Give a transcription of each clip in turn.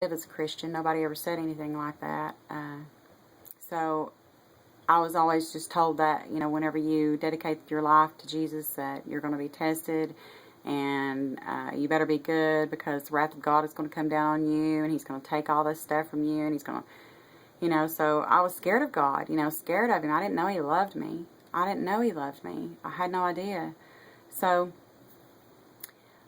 live as a Christian. Nobody ever said anything like that. So I was always just told that, whenever you dedicate your life to Jesus, that you're going to be tested, and you better be good, because the wrath of God is going to come down on you, and He's going to take all this stuff from you, and He's going to, so I was scared of God, scared of Him. I didn't know He loved me. I didn't know He loved me. I had no idea. So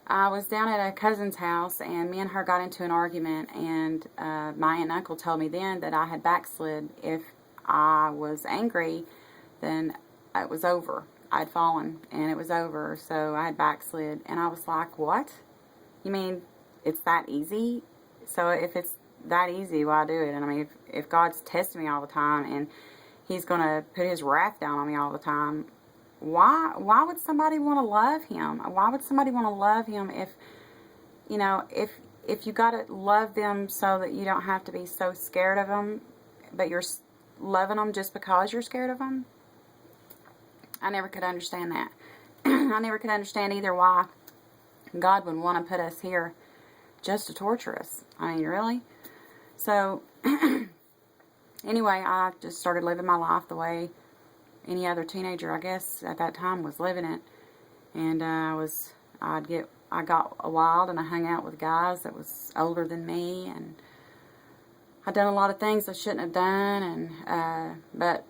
I was down at a cousin's house, and me and her got into an argument, and my aunt and uncle told me then that I had backslid. If I was angry, then it was over. I'd fallen, and it was over, so I had backslid. And I was like, what? You mean it's that easy? So if it's that easy, why do it? And I mean, if God's testing me all the time, and He's going to put His wrath down on me all the time, why would somebody want to love Him? Why would somebody want to love Him if you got to love them so that you don't have to be so scared of them, but you're loving them just because you're scared of them? I never could understand that. I never could understand either why God would want to put us here just to torture us. I mean, really? So, anyway, I just started living my life the way any other teenager, I guess, at that time was living it. And I got wild, and I hung out with guys that was older than me, and I'd done a lot of things I shouldn't have done, but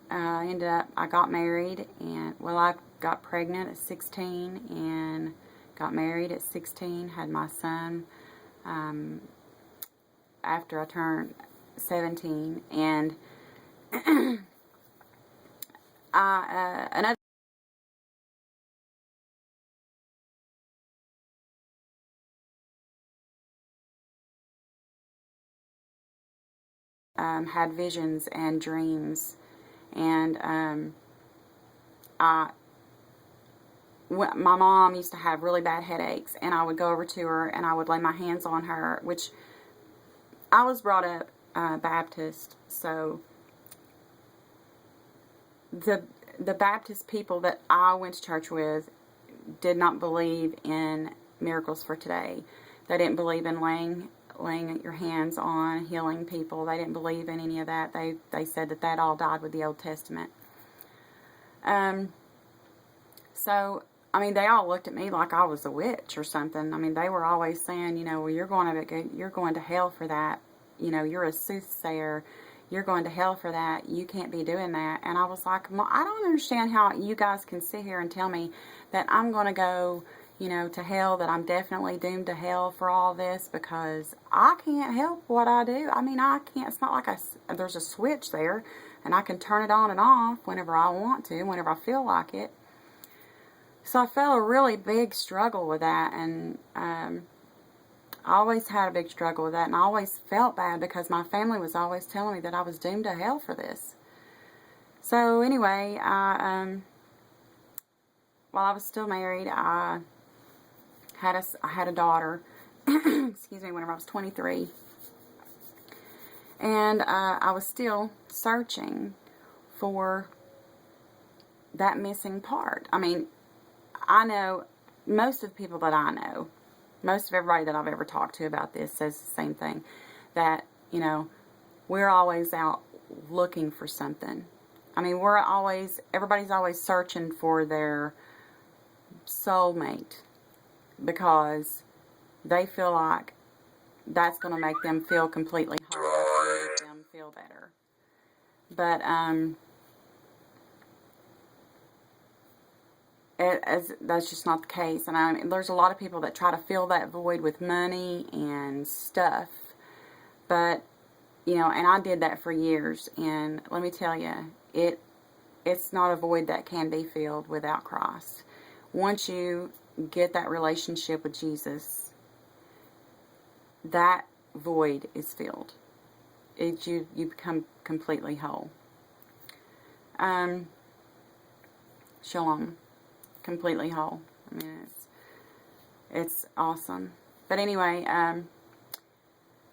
I got married, and I got pregnant at 16 and got married at 16, had my son after I turned 17, and another had visions and dreams, and my mom used to have really bad headaches, and I would go over to her and I would lay my hands on her, which I was brought up Baptist, so the Baptist people that I went to church with did not believe in miracles for today. They didn't believe in laying your hands on, healing people. They didn't believe in any of that. They said that all died with the Old Testament. So, I mean, they all looked at me like I was a witch or something. I mean, they were always saying, well, you're going to hell for that. You're a soothsayer. You're going to hell for that. You can't be doing that. And I was like, I don't understand how you guys can sit here and tell me that I'm going to go, to hell, that I'm definitely doomed to hell for all this, because I can't help what I do. I mean, I can't. It's not like there's a switch there, and I can turn it on and off whenever I want to, whenever I feel like it. So I felt a really big struggle with that, and I always had a big struggle with that, and I always felt bad because my family was always telling me that I was doomed to hell for this. So anyway, while I was still married, I had a daughter, excuse me, whenever I was 23, and I was still searching for that missing part. I mean, I know most of the people that I know, most of everybody that I've ever talked to about this says the same thing, that, we're always out looking for something. I mean, everybody's always searching for their soulmate, because they feel like that's going to make them feel completely whole, make them feel better. But, that's just not the case. And I mean, there's a lot of people that try to fill that void with money and stuff. But, and I did that for years. And let me tell you, it's not a void that can be filled without Christ. Once you get that relationship with Jesus, that void is filled. You become completely whole. Shalom. Completely whole. I mean, it's awesome. But anyway,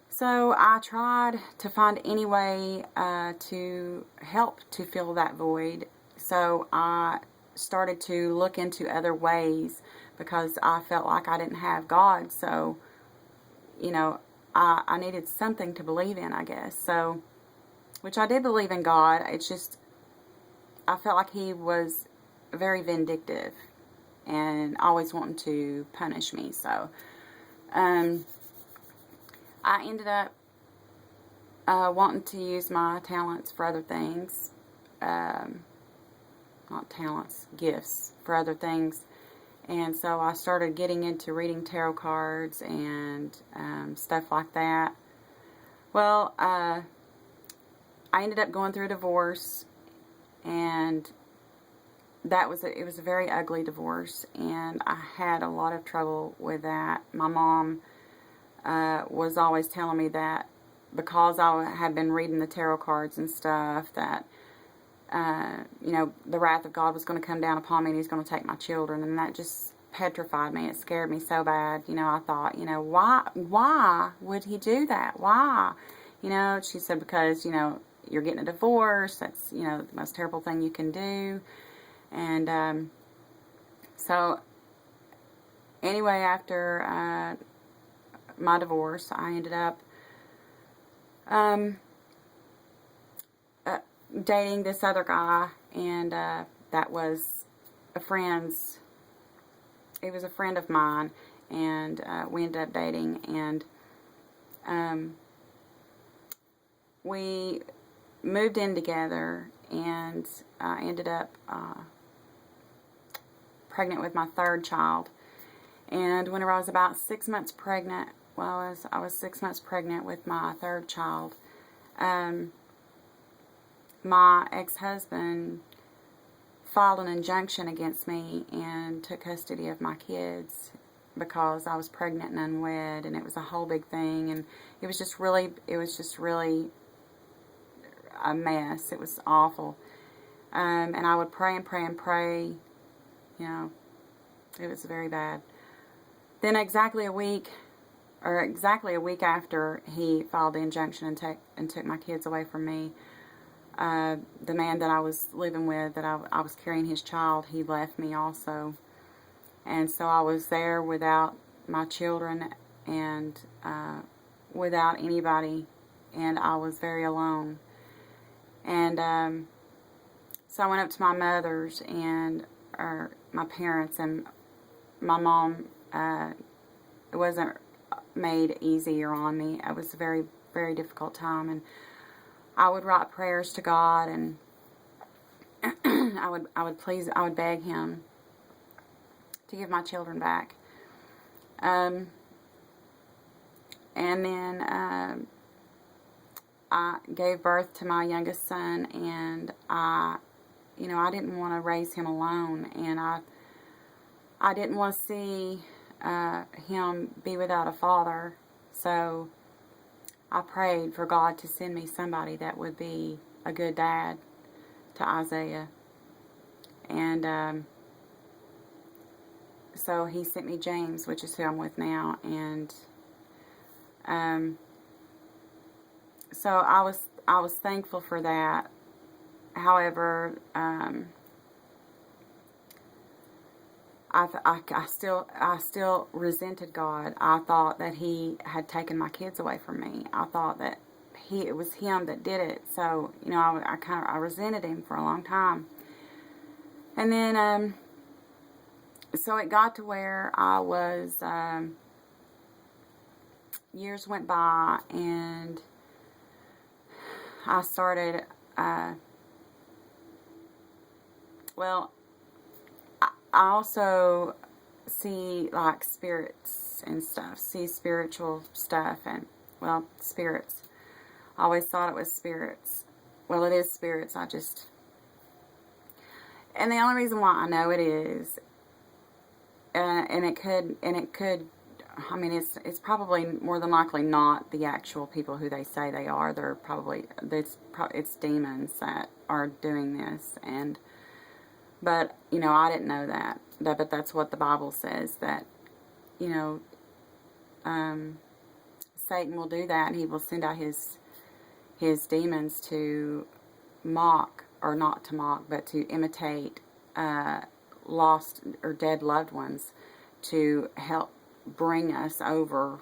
so I tried to find any way to help to fill that void. So I started to look into other ways, because I felt like I didn't have God. So, I needed something to believe in, I guess. So, which I did believe in God. It's just, I felt like He was very vindictive and always wanting to punish me. So, I ended up wanting to use my talents for other things. Not talents, gifts for other things. And so I started getting into reading tarot cards and stuff like that. Well, I ended up going through a divorce, and it was a very ugly divorce, and I had a lot of trouble with that. My mom was always telling me that because I had been reading the tarot cards and stuff, that you know, the wrath of God was going to come down upon me and He's going to take my children, and that just petrified me. It scared me so bad. You know, I thought, you know, why would He do that? Why? You know, she said, because, you know, you're getting a divorce. That's, you know, the most terrible thing you can do. And so anyway, after my divorce, I ended up dating this other guy, and that was a friend's. It was a friend of mine, and we ended up dating, and we moved in together, and I ended up pregnant with my third child. And whenever I was about 6 months pregnant, well, I was 6 months pregnant with my third child, my ex-husband filed an injunction against me and took custody of my kids because I was pregnant and unwed, and it was a whole big thing, and it was just really a mess. It was awful. And I would pray and pray and pray, you know, it was very bad. Then exactly a week after he filed the injunction and took my kids away from me, the man that I was living with, that I was carrying his child, he left me also. And so I was there without my children and without anybody, and I was very alone. And so I went up to my mother's or my parents, and my mom, it wasn't made easier on me. It was a very, very difficult time, and I would write prayers to God, and I would beg Him to give my children back. And then I gave birth to my youngest son, and I didn't want to raise him alone, and I didn't want to see him be without a father. So I prayed for God to send me somebody that would be a good dad to Isaiah. And so He sent me James, which is who I'm with now. And so I was thankful for that. However, I still resented God. I thought that He had taken my kids away from me. I thought that it was Him that did it. So, you know, I resented Him for a long time. And then, so it got to where I was, years went by, and I started, I also see, like, spirits and stuff, see spiritual stuff, and, well, spirits. I always thought it was spirits. Well, it is spirits. And the only reason why I know it is, and it could, I mean, it's probably more than likely not the actual people who they say they are. It's demons that are doing this, but, you know, I didn't know that. But that's what the Bible says, that, you know, Satan will do that, and he will send out his demons to mock, or not to mock, but to imitate lost or dead loved ones, to help bring us over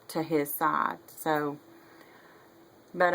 to His side. So, but